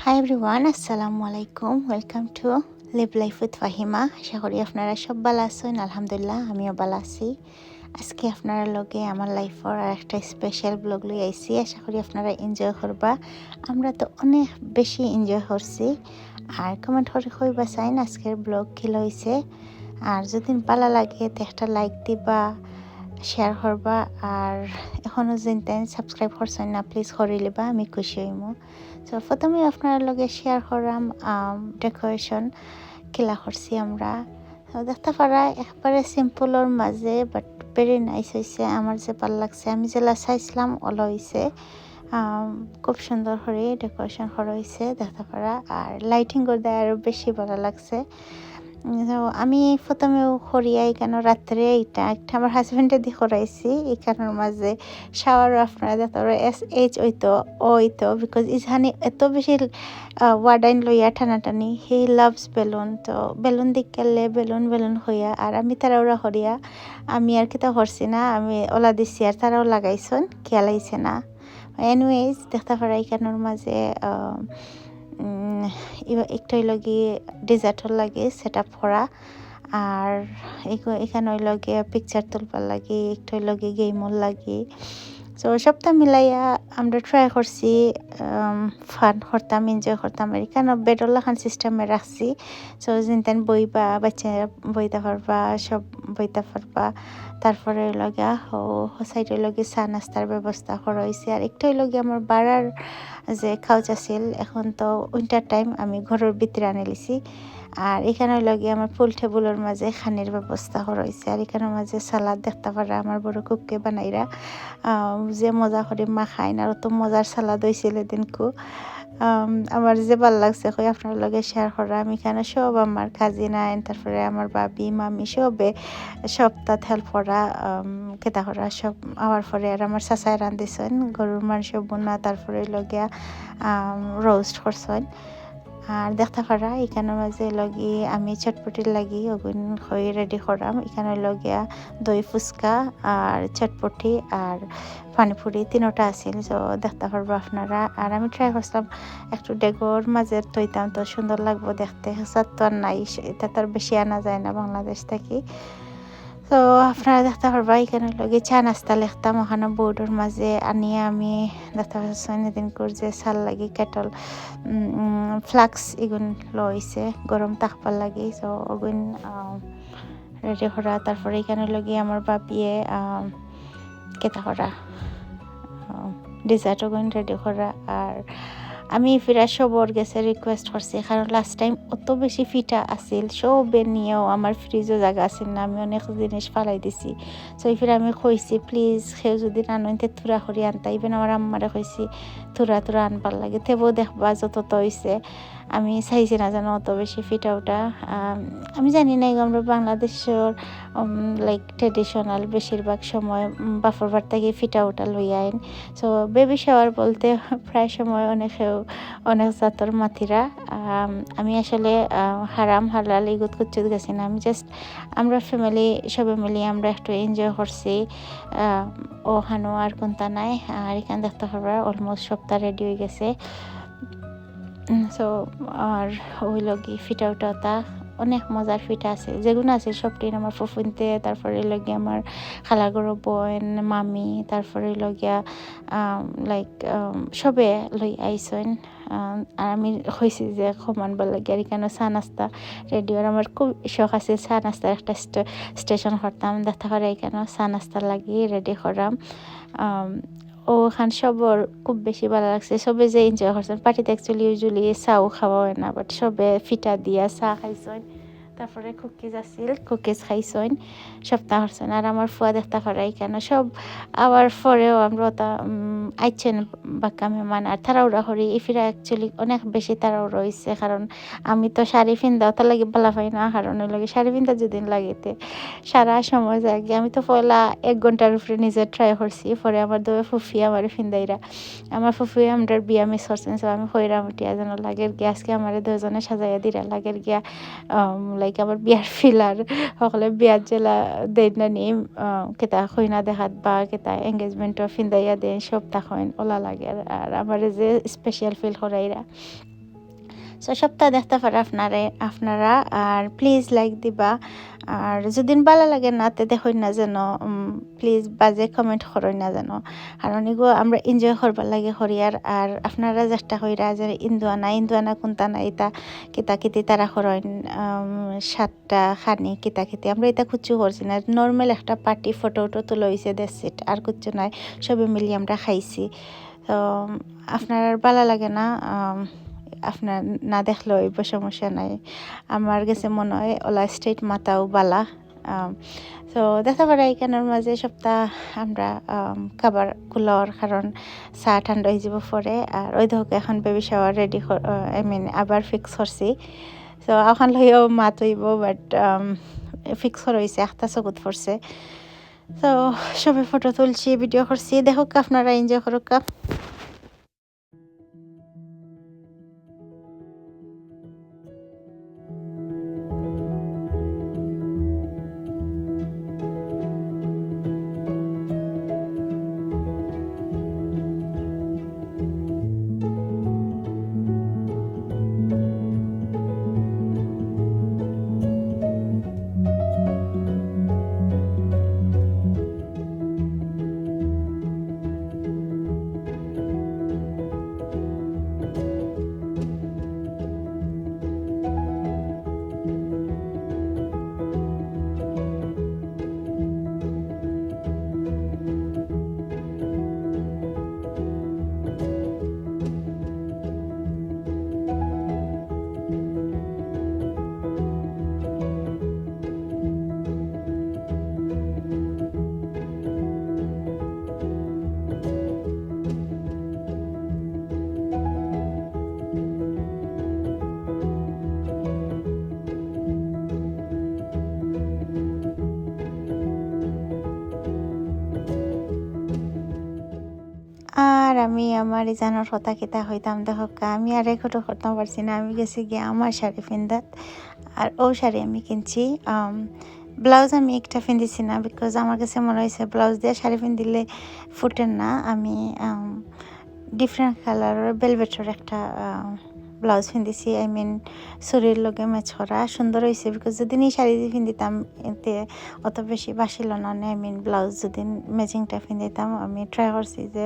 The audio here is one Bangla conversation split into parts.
হাই এভরিওয়ান, আসসালামু আলাইকুম। Welcome to live life with Fahima. আশা করি আপনারা সব ভালো আছেন। আলহামদুলিল্লাহ আমিও ভালো আছি। আজকে আপনারা লগে আমার লাইফের আর একটা স্পেশাল ব্লগ লই আইছি। আশা করি আপনারা এনজয় করবা। আমরা তো অনেক বেশি এনজয় করছি। আর কমেন্ট করে কইবা চাইন আজকের ব্লগ কি লইছে। আর যদি ভালো লাগে তো একটা লাইক দিবা, শেয়ার করবা। আর এখনও যেন সাবস্ক্রাইব করছেন না, প্লিজ করে লিবা, আমি খুশি হইমু। তো প্রথমে আপনার লগে শেয়ার করাম ডেকোরেশন কিলা করছি আমরা। তো দেখতে পারা একবারে সিম্পলের মাঝে বাট ভেরি নাইস হয়েছে। আমার যে ভালো লাগছে, আমি যেলা চাইছিলাম ওলা হয়েছে। খুব সুন্দর করে ডেকোরেশন করা হয়েছে দেখতে পারা। আর লাইটিং করে আরও বেশি ভালো লাগছে। তো আমি প্রথমেও করিয়াই কেন রাত্রে এইটা একটা আমার হাজব্যান্ডের দিয়ে করাইছি এখানের মাঝে শাওয়ারও আপনারা দেখতে SH ওইতো বিকজ ইসানি এত বেশি ওয়ার্ডাইন লইয়া টানাটানি হি লাভস বেলুন। তো বেলুন দিক গেলে বেলুন হইয়া আর আমি তারা ওরা করিয়া আমি আর কিতা করছি না, আমি ওলা দিছি আর তারাও লাগাইছন খেয়ালাইছে না। এনিওয়েজ দেখতে পারা এখানের মাঝে একটাই লগে ডেজার্টর লাগে সেট আপ করা। আর এখানে লগে পিকচার তুলবার লাগে, একটাই লগে গেমর লাগে। সো সবটা মিলাইয়া আমরা ট্রাই করছি, ফান করতাম, এনজয় করতাম। এখানে বেডর খান সিস্টেমে রাখছি। সো যেন বইবা, বাচ্চারা বইতে পারবা, সব বইতে পারবা। তারপরে লগা সাইডের লগে চা নাস্তার ব্যবস্থা করা হয়েছে। আর একটাই লগে আমার বাড়ার যে কাউচ আছিল, এখন তো উইন্টার টাইম আমি ঘরের ভিতরে আনে লিছি। আর এখানে লগে আমার ফুল টেবুলের মাঝে খানির ব্যবস্থা করা হয়েছে। আর এখানের মাঝে সালাদ দেখতে পারা আমার বড় কুককে বানাইরা যে মজা করে মা খায় না, আর তো মজার সালাদ হয়েছিল দিনকু। আমার যে ভালো লাগছে কই আপনার লগে শেয়ার করা। আমি এখানে সব আমার কাজিন আইন, তারপরে আমার বাবি মামি সবে সপ্তাহ হেল্প করা কেতা করা সব আমার পরে। আর আমার চাচাই রান্ধিছেন গরুর মাংস বোনা, তারপরে লগিয়া রোস্ট করছেন। আর দেখতে পারা এখানের মাঝে লগি আমি চটপটির লাগি ওগুন হয়ে রেডি করাম। এখানে লগিয়া দই ফুচকা আর চটপটি আর পানিপুরি তিনোটা আছিল। তো দেখতে পারবো আপনারা। আর আমি ট্রাই করছিলাম একটু ডেগোর মাঝে তৈতাম, তো সুন্দর লাগবো দেখতে। হাসার তো আর নাই, এটা তো আর বেশি আনা যায় না বাংলাদেশ থেকে। তো আপনারা দেখতে পারবা এখানে লগে চা নাস্তা লিখতাম ওখানে বোর্ডের মাঝে আনিয়ে আমি দেখতে পাচ্ছেন এদিন যে চাল লাগি কেটল ফ্লাক্স এগুন লইছে গরম থাকবার লাগি। তো ওগুন রেডি করা। তারপরে এখানে লগে আমার বাপিয়ে কেতা করা ডেজার্ট ওগুন রেডি করা। আর আমি ফিরা সবর গেছে রিকোয়েস্ট করছি, কারণ লাস্ট টাইম অত বেশি ফিটা আছিল, সবে নিয়েও আমার ফ্রিজও জায়গা আছিল না, আমি অনেক জিনিস ফালাই দিছি। সো ফির আমি কইছি প্লিজ সেও যদি আনতে থুরা করি আনতা। ইভেন আমার আম্মারে কইছি থুরা আনবার লাগে, তেবও দেখবা যত তো হইছে। আমি চাইছি না যেন অত বেশি ফিটা ওটা। আমি জানি না আমরা বাংলাদেশের লাইক ট্রেডিশনাল বেশিরভাগ সময় বাফর ভাত থেকে ফিটা ওটা লই আইন। সো বেবি শাওয়ার বলতে প্রায় সময় অনেক জাতর মাতিরা। আমি আসলে হারাম হালাল এগুত করতে গেছি না, আমি জাস্ট আমরা ফ্যামিলি সবাই মিলিয়ে আমরা একটু এনজয় করছি। ওখানেও আর কোনটা নাই। আর এখানে দেখতে পারবা অলমোস্ট সপ্তাহ রেডি হয়ে গেছে। সো আর ওই লগি ফিটা উঠাটা অনেক মজার ফিটা আছে, যেগুলো আছে সবটি আমার ফুফুনতে, তারপরে লগিয়া আমার খালাগর বোন মামি, তারপরে লগিয়া লাইক সবে লই আইসন। আর আমি হয়েছি যে সমানবার লাগে আর কেন চা নাস্তা রেডি। আর আমার খুব শখ আছে চা নাস্তার একটা স্টেশন করতাম, দেখা করে কেন চা নাস্তা লাগি রেডি করাম। ওখান সবর খুব বেশি ভালো লাগছে, সবে যে এনজয় করছেন। পার্টিতে অ্যাকচুয়ালি ইউজুয়ালি চাও খাওয়া হয় না, বাট সবে ফিটা দিয়া চা খাইছেন, তারপরে কুকিজ আছিল কুকিজ খাইছেন, সপ্তাহ করছেন। আর আমার ফুয়া দেখতে পারাই কেন সব আবার পরেও আমরা তা আইছেন বাক্কা মেহমান। আর তাড়াহুড়া করি ইফিরা অ্যাকচুয়ালি অনেক বেশি তাড়াহুড়া হয়েছে, কারণ আমি তো শাড়ি ফিন্দাও তার লাগে বলা পাই না, কারণ ওই লাগে শাড়ি ফিন্দা যেদিন লাগিতে সারা সময় জাগে। আমি তো পয়লা 1 ঘন্টার উপরে নিজে ট্রাই করছি, পরে আমার দোয়ে ফুফি আমার ফিন্দাইরা, আমার ফুফি আমার বিয়া মিস করছেন। সো আমি হইরাম উঠিয়া যেন লাগের গিয়া আজকে আমার 2 জনে সাজাইয়া দিরা লাগের গিয়া লাইক আমার বিয়ার ফিলার সকলে বিয়ার জেলা দেন না নিয়ে কেতা খইনা দেখাত বা কেতা এঙ্গেজমেন্টও ফিন্দাইয়া দেন সব তখন ওলা লাগে। আর আমার যে স্পেশাল ফিল করাইরা সো সবটা দেখতে পারে আপনারা আর প্লিজ লাইক দিবা আর যদি ভালো লাগে না তে দেখুন না যেন প্লিজ বাজে কমেন্ট করুন না যেন কারণ এগুলো আমরা এনজয় করবার লাগে হরিয়ার আর আপনারা চেষ্টা কইরা যে ইন্দুয়ানা কোনটা না এটা কিতা তারা করেন সাতটা খানি কিতা আমরা এটা খুঁজু করছি না নর্মাল একটা পার্টি ফটো তুলে হয়েছে দেশিট আর কিচ্ছু নাই সবে মিলিয়ে আমরা খাইছি তো আপনার ভালো লাগে না আপনার না দেখলেও সমস্যা নাই আমার কাছে মনে হয় ওলা স্ট্রেট মাথাও বালা তো দেখা পারে এখানের মাঝে সপ্তাহ আমরা খাবার কুলার কারণ চা ঠান্ডা হয়ে যাব পরে আর ওই ধরক এখন বেবি শাওয়ার রেডি আবার ফিক্স করছি তো এখন লইও মাত হইব বাট ফিক্স হয়েছে একটা চকুত পড়ছে তো সবে ফটো তুলছি ভিডিও করছি দেখুক আপনারা এনজয় করুক আর আমি আমার জানার কথা কিতা হইতাম দেখো আমি আর একটু করতে পারছি না আমি গেছি গিয়ে আমার শাড়ি ফিন্দাত আর ও শাড়ি আমি কিনছি ব্লাউজ আমি একটা ফিন্দিছি না বিকজ আমার কাছে মনে হয়েছে ব্লাউজ দিয়ে শাড়ি ফিন্দিলে ফুটেন না আমি ডিফারেন্ট কালারের বেলভেটের একটা ব্লাউজ ফিন্দিছি শরীর লগে ম্যাচ করা সুন্দর হয়েছে বিকজ যদি এই শাড়ি ফিন্দিতাম এতে অত বেশি বাসিল না ব্লাউজ যদি ম্যাচিংটা ফিন্দিতাম আমি ট্রাই করছি যে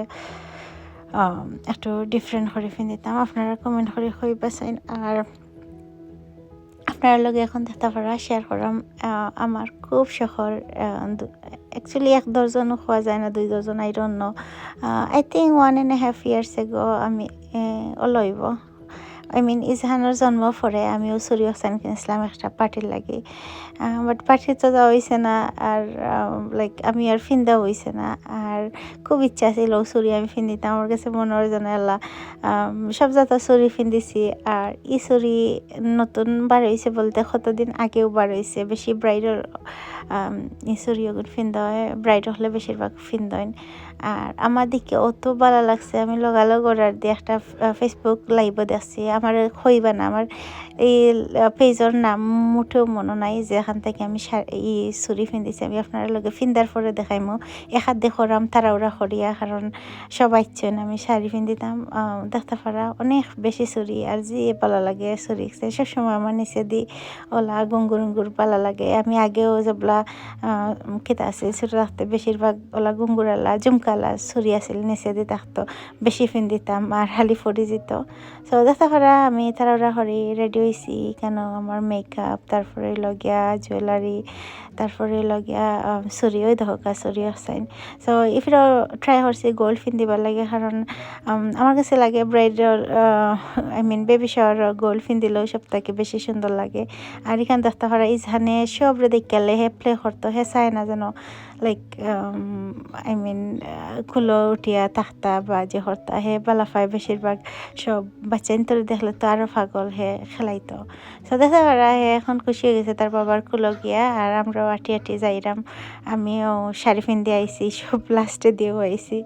একটু ডিফারেন্ট করে ফিন্দিতাম আপনারা কমেন্ট করে কইবা চাইন আর আপনার লগে এখন দেখতে পারা শেয়ার করাম আমার খুব শখর অ্যাকচুয়ালি 1 ডজনও খাওয়া যায় না 2 dozen I don't know I think 1.5 years ago আমি অলইব ইজহানের জন্ম পরে আমিও চুরি হোসেন কিনছিলাম একটা পার্টির লাগে বাট পার্টি তো যাওয়া হয়েছে না আর লাইক আমি আর ফিন্দা হয়েছে না আর খুব ইচ্ছা ছিল চুরি আমি ফিন্দিতাম আমার কাছে মনে হয় যেন এলা সব জাত চুরি ফিন্দিছি আর ই চুরি নতুন বার হয়েছে বলতে কতদিন আগেও বার হয়েছে বেশি ব্রাইডাল ই চুরি ফিন্দা হয় ব্রাইড হলে বেশিরভাগ ফিন্দাইন আর আমার দিকে অত ভালো লাগছে আমি লগালগ অর্ডার দিয়ে একটা ফেসবুক লাইভও দেখছি আমার হইবা না আমার এই পেজের নাম মুঠেও মনে নাই যে এখান থেকে আমি ই চুরি ফিন্দিছি আমি আপনার লগে ফিন্দার পরে দেখাইমো এখাত দেখরাম তাড়াহুড়া করিয়া কারণ সবাই ইচ্ছেন আমি শাড়ি ফিন্দিতাম দেখতে পারা অনেক বেশি চুরি আর যে ভালো লাগে চুরি সবসময় আমার নিচে দি ওলা গুঙ্গুর ভালো লাগে আমি আগেও যেগুলা কেতা আছে ছোটো থাকতে বেশিরভাগ ওলা গুঙ্গুরালা জুমকালা চুরি আছিল নিচে দি থাকতো বেশি ফিন্দিতাম আর হালি ফরি যেত সো দেখতে পারা আমি তাড়াহুড়া করি রেডি হয়েছি কেন আমার মেকআপ তারপরে লগিয়া জুয়েলারি তারপরে লগিয়া চুরি ওই দহকা চুরি আছেন সো ইফিরও ট্রাই করছি গোল্ড ফিন্দিবার লাগে কারণ আমার কাছে লাগে ব্রাইডাল বেবি শাওয়ার গোল্ড ফিন্দিলেও সব থেকে বেশি সুন্দর লাগে আর এখানে দেখতে পারা ইজহানে সবরে দেখলে হে প্লে করতো হে চায় না যেন লাইক খুলো উঠিয়া তাখতা বা যে হর্তা হে বালাফায় বেশিরভাগ সব বাচ্চা ইন্তরে দেখলে তো আরও পাগল হে খেলাইতো সো দেখা পারা হে এখন খুশি হয়ে গেছে তার বাবার কুলো গিয়া আর আমরাও আটি যাইরাম আমিও শাড়ি ফিন্দি আইছি সব লাস্টে দিয়েও আইছি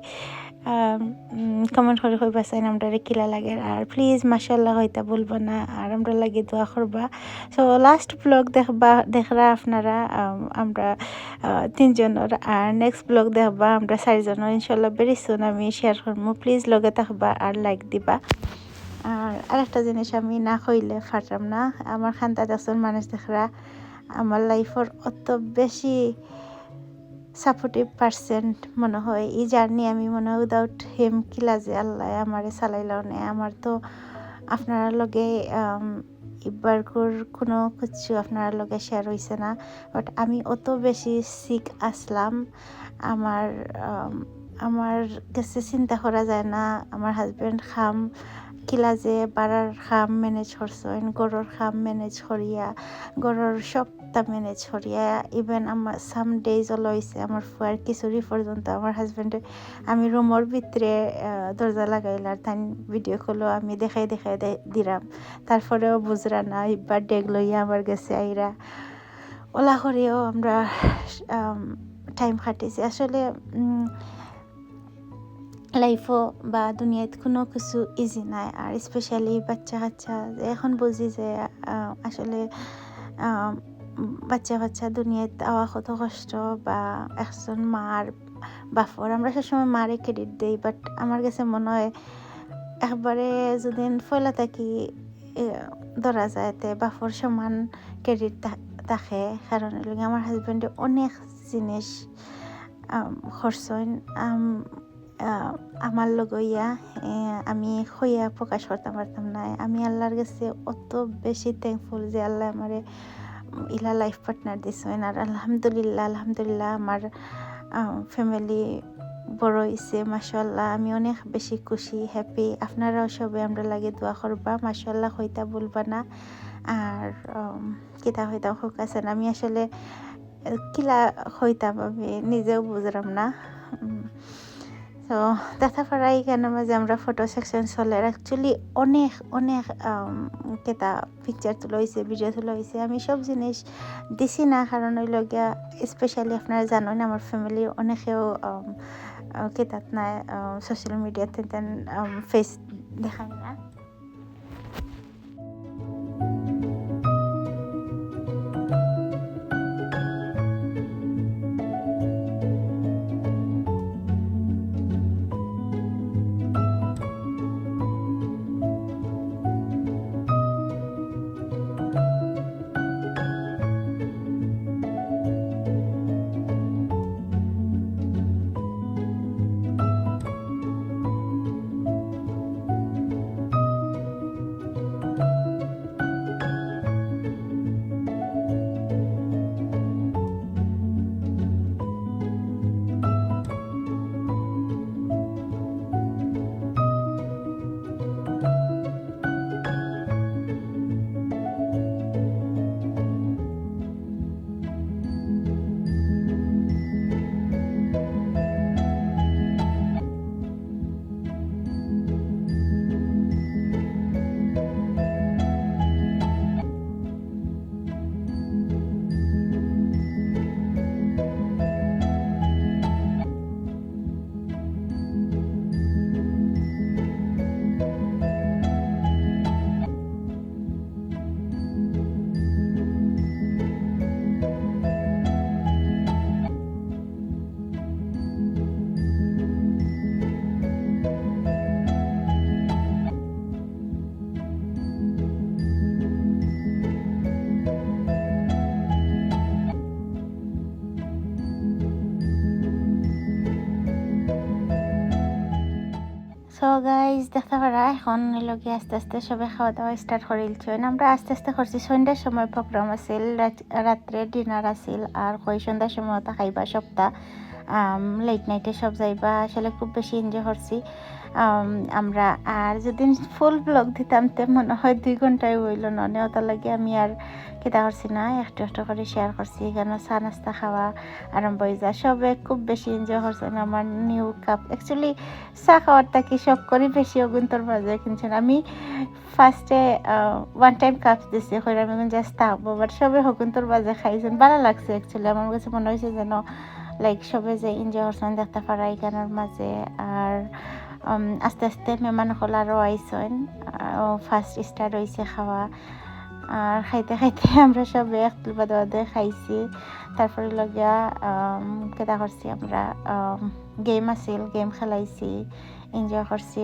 কমেন্ট করে কইবা চাইন আমরা কিলা লাগে আর প্লিজ মাশাআল্লাহ হইতা বলবো না আর আমরা লাগে দোয়া করবা সো লাস্ট ব্লগ দেখরা আপনারা আমরা 3 জনের আর নেক্সট ব্লগ দেখবা আমরা 4 জনের ইনশাআল্লাহ ভেরি সুন আমি শেয়ার করবো প্লিজ লগে থাকবা আর লাইক দিবা আর আরেকটা জিনিস আমি না কইলে পারতাম না, আমার খান্তা দেখছেন মানুষ দেখরা আমার লাইফের অত বেশি সাপোর্টিভ পার্সেন্ট মনে হয় এই জার্নি আমি মনে হয় উইদাউট হিম কিলা যে আল্লাহ আমারে চালাইলাও নে। আমার তো আপনার লগে এবার কোনো কিছু আপনার লগে শেয়ার হয়েছে না, বাট আমি অত বেশি সিক আসলাম আমার আমার কাছে চিন্তা করা যায় না। আমার হাজব্যান্ড খাম কিলা যে বাড়ার খাম ম্যানেজ করছেন, গরুর খাম ম্যানেজ করিয়া, গরুর সবটা ম্যানেজ করিয়া, ইভেন আমার সাম ডেজ হয়েছে আমার ফুয়ার খিচুড়ি পর্যন্ত আমার হাজব্যান্ডে আমি রুমের ভিতরে দরজা লাগাইলার তাই ভিডিও কলও আমি দেখাই দিলাম, তারপরেও বুঝরা না এবার ডেগ লইয়া আমার গেছে আইরা ওলা করেও আমরা টাইম কাটিয়েছি। আসলে লাইফও বা দুনিয়াত কোনো কিছু ইজি নাই, আর স্পেশালি বাচ্চা কাচ্চা এখন বুঝি যে আসলে বাচ্চা দুনিয়াত আওয়া কত কষ্ট, বা একজন মার বাফর আমরা সবসময় মারে ক্রেডিট দেই, বাট আমার কাছে মনে হয় একবারে যদি ফয়লা থাকি ধরা যায় তে বাফর সমান ক্রেডিট থাকে, কারণ আমার হাজব্যান্ডে অনেক জিনিস খরচন আমার লগইয়া আমি হইয়া প্রকাশ করতাম পারতাম না। আমি আল্লাহর কাছে অত বেশি থ্যাঙ্কফুল যে আল্লাহ আমারে ইলা লাইফ পার্টনার দিছেন। আর আলহামদুলিল্লাহ আমার ফ্যামিলি বড় হয়েছে মাশাআল্লাহ, আমি অনেক বেশি খুশি হ্যাপি। আপনারাও সবাই আমরা লাগে দোয়া করবা, মাশাআল্লাহ হইতা বলবা না। আর কিতা হইতাম হোক আছেন, আমি আসলে কিলা হইতাম আমি নিজেও বুঝলাম না। তো দেখা পড়াই কেন মাঝে আমরা ফটো সেকশন চলে, অ্যাকচুয়ালি অনেক কেতা পিকচার তোলা হয়েছে, ভিডিও তোলা হয়েছে। আমি সব জিনিস দিছি না, কারণ ওই লগিয়া স্পেশালি আপনারা জানেন আমার ফ্যামিলি অনেকেও কেতাত না সোশ্যাল মিডিয়াতে ফেস দেখায় না। সো গাইজ দেখতে পারা এখন লগে আস্তে সবাই খাওয়া দাওয়া স্টার্ট করিলছেন। আমরা আস্তে করছি, সন্ধ্যার সময় প্রোগ্রাম আছিল, রাত্রে ডিনার আছিল, আর কই সন্ধ্যার সময় খাইবা সপ্তাহ লেট নাইটে সব যাইবা। আসলে খুব বেশি এনজয় করছি আমরা। আর যদি ফুল ব্লগ দিতাম তে মনে হয় 2 ঘন্টায় হইল ননে, ওটা লাগে আমি আর কেতা করছি না, একটু করে শেয়ার করছি। এখানে চা নাস্তা খাওয়া আরম্ভ হয়ে যায়, সবে খুব বেশি এনজয় করছেন। আমার নিউ কাপ অ্যাকচুয়ালি চা খাওয়ারটা কি শখ করি বেশি অগুন্তর বাজে কিনছেন। আমি ফার্স্টে 1 টাইম কাপ দিছি হয়ে আমি জাস্ট থাকবো, বাট সবে হগুন্তর বাজে খাইছেন, ভালো লাগছে। অ্যাকচুয়ালি আমার কাছে মনে হয়েছে যেন লাইক সবে যে এনজয় করছেন দেখতে পারা এখানের মাঝে। আর আস্তে মেহমান হল আরও আইসেন, ফার্স্ট স্টার্ট হয়েছে খাওয়া। আর খাইতে আমরা সবে একটু বাদে খাইছি। তারপরে লগিয়া কেটা করছি আমরা গেম আছিল, গেম খেলাইছি, এনজয় করছি।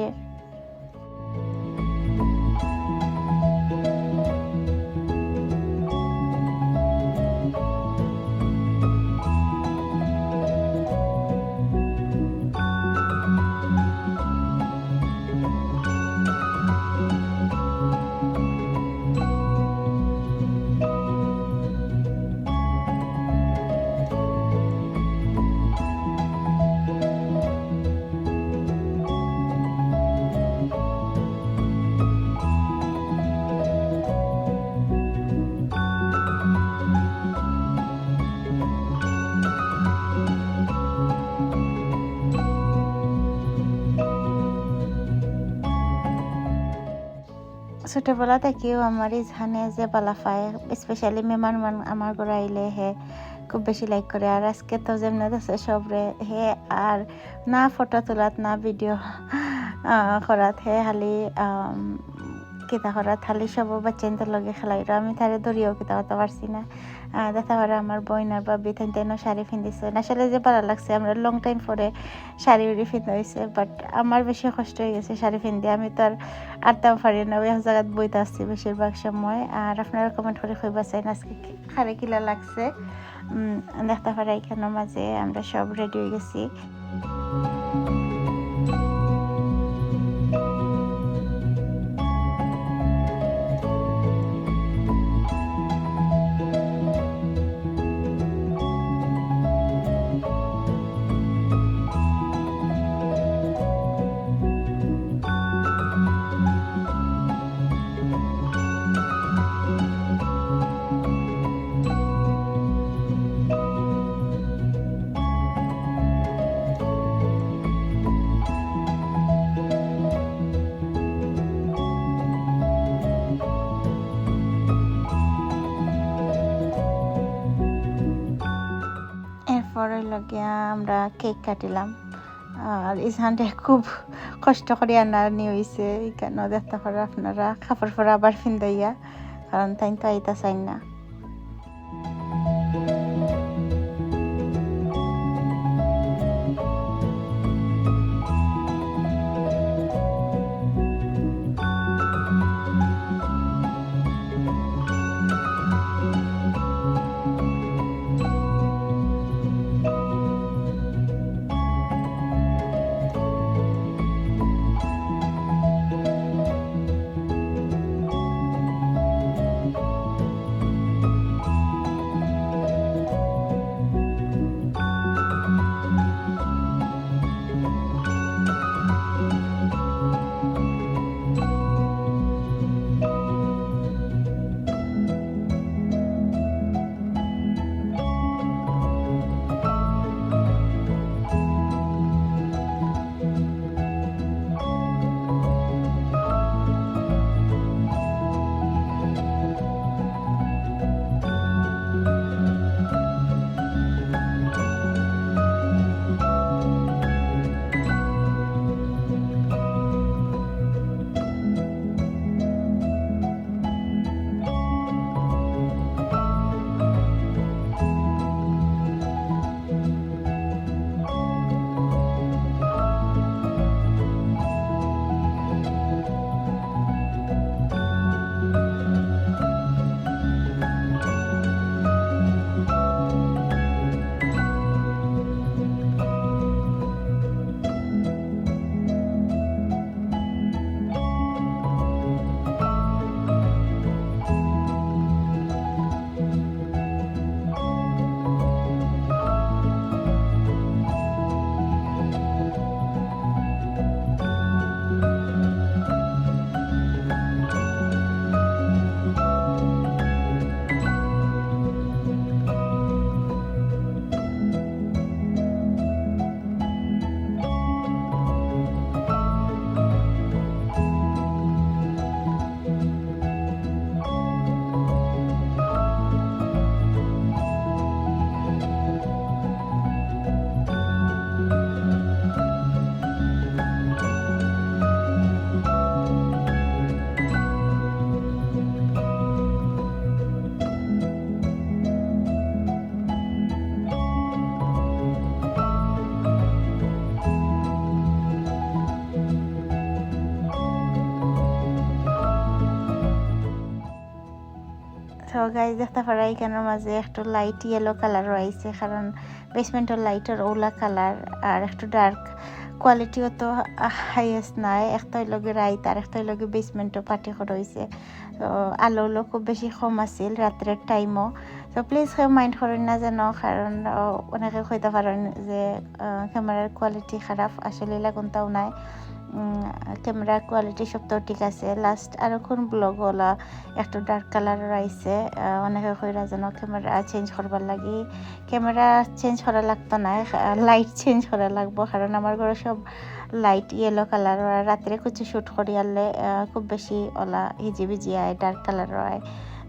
ছোটবেলা থেকেও আমার ইজহানে যে বালাফায় স্পেশালি মেহমান আমার ঘরে আইলে হে খুব বেশি লাইক করে। আর আজকে তো যেমন আছে সবরে হে আর না ফটো তোলাত না ভিডিও করাত হে খালি কিতা করাত খালি সব বাচ্চাদের লগে খেলাই। আমি তারে ধরিয়েও কিতা করতে পারছি না। দেখা পারে আমার বইনার বা বিথাইনও শাড়ি পিন্ধিছে আসলে যে ভালো লাগছে। আমরা লং টাইম পরে শাড়ি উড়ি পিন্ধা হয়েছে, বাট আমার বেশি কষ্ট হয়ে গেছে শাড়ি পিন্ধে। আমি তো আর আরতাম পারি না, ওই এক জায়গায় বইতে আসছি বেশিরভাগ সময়। আর আপনারা কমেন্ট করে কইবা চাইন আজকে শাড়ি কিলা লাগছে। দেখতে পারে এখানের মাঝে আমরা সব রেডি হয়ে গেছি। এরপরে লগিয়া আমরা কেক কাটিলাম। আর ইজহানটা খুব কষ্ট করে নিয়ে হয়েছে, কেন দেখতে পারে আপনারা কাপড় পরা আবার ফিন্দাইয়া, কারণ তাই তো আইতা চাই না। তো গাইজ দেখতে পারা এখানের মাঝে একটু লাইট ইয়েলো কালার রয়েছে, কারণ বেসমেন্টের লাইটের ওলা কালার আর একটু ডার্ক কোয়ালিটিও তো হাইয়েস্ট নাই। একটা লগে রাইত আর একটা লগে বেসমেন্টও পাটি রয়েছে। তো আলো খুব বেশি কম আছিল রাত্রের টাইমও। তো প্লিজ মাইন্ড করেন না যেন, কারণ অনেকে কইতে পারেন যে ক্যামেরার কোয়ালিটি খারাপ, আসলে লাগুনটাও নাই। ক্যামেরার কোয়ালিটি সব তো ঠিক আছে। লাস্ট আর কোন ব্লগ ওলা একটু ডার্ক কালার আইছে, অনেকে কইরা যেন ক্যামেরা চেঞ্জ করবার লাগি। ক্যামেরা চেঞ্জ করা লাগতো না, লাইট চেঞ্জ করা লাগবো, কারণ আমার ঘরে সব লাইট ইয়েলো কালার হয় রাত্রে কিছু শ্যুট করি আনলে খুব বেশি ওলা হিজিবিজি আয় ডার্ক কালার হয়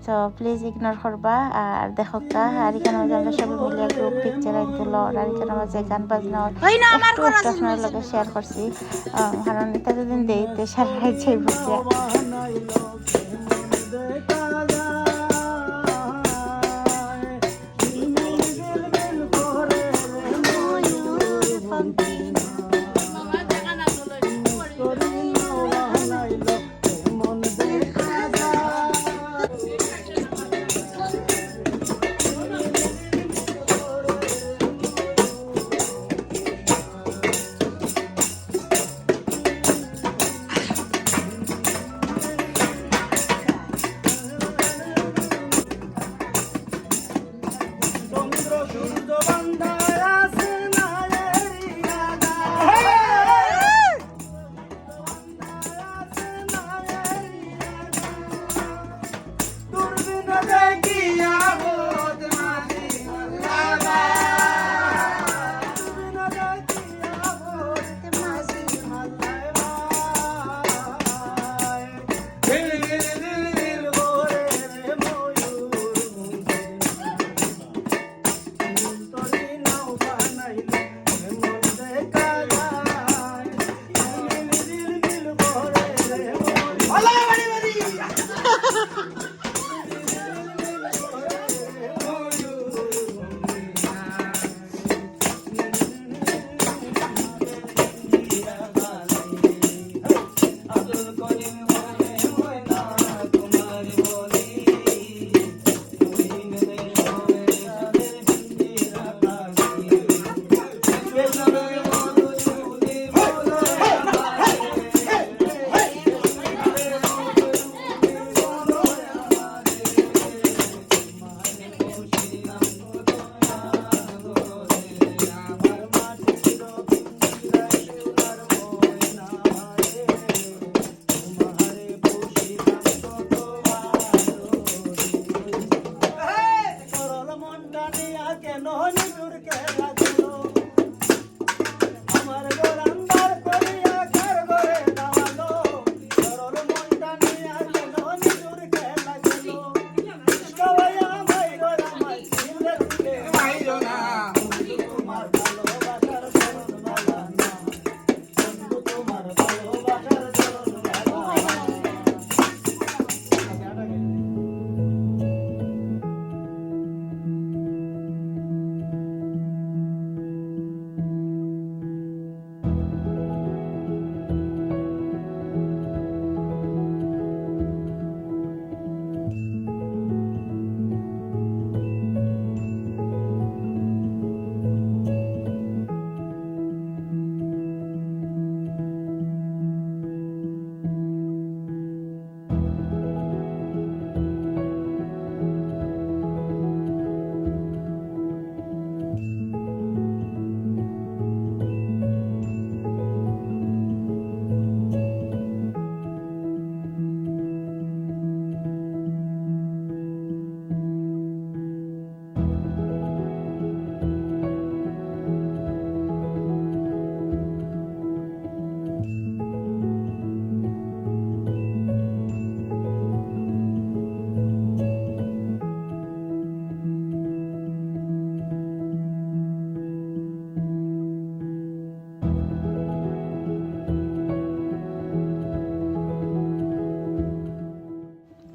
সো প্লিজ ইগনোর করবা আর দেখো আর এখানে মাঝে আমরা সবাই মিলে গ্রুপ পিকচার আইন তুলো আর এখানে মাঝে গান বাজনা একটু একটু আপনার লগে শেয়ার করছি কারণ এটা যদি দিতে সারা রাত যাই বসে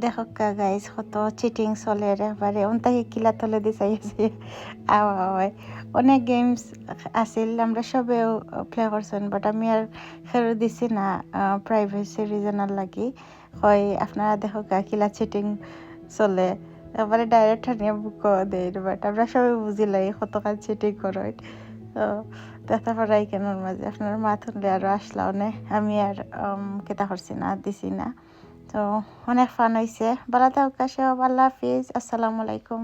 দেখো গাইস কত চিটিং চলে এবারে অন্তাকে কিলা তলে দি চাইছে আওয়ায় অনেক গেমস আছিল আমরা সবেও প্লে করছেন বাট আমি আর খেরো দিছি না প্রাইভেসি রিজনাল লাগি হয় আপনারা দেখো কিলা চিটিং চলে এবারে ডাইরেক্ট নিয়ে বুক দেয় বাট আমরা সবাই বুঝিলাই কতকাল চিটিং করো তো দেখা পড়াই কেনর মাঝে আপনার মা তুললে আরও আসলাও নে আমি আর কেতা করছি না দিছি না তো অনেক ফান হয়েছে ভালো থাকুক আল্লাহ হাফিজ আসসালামু আলাইকুম।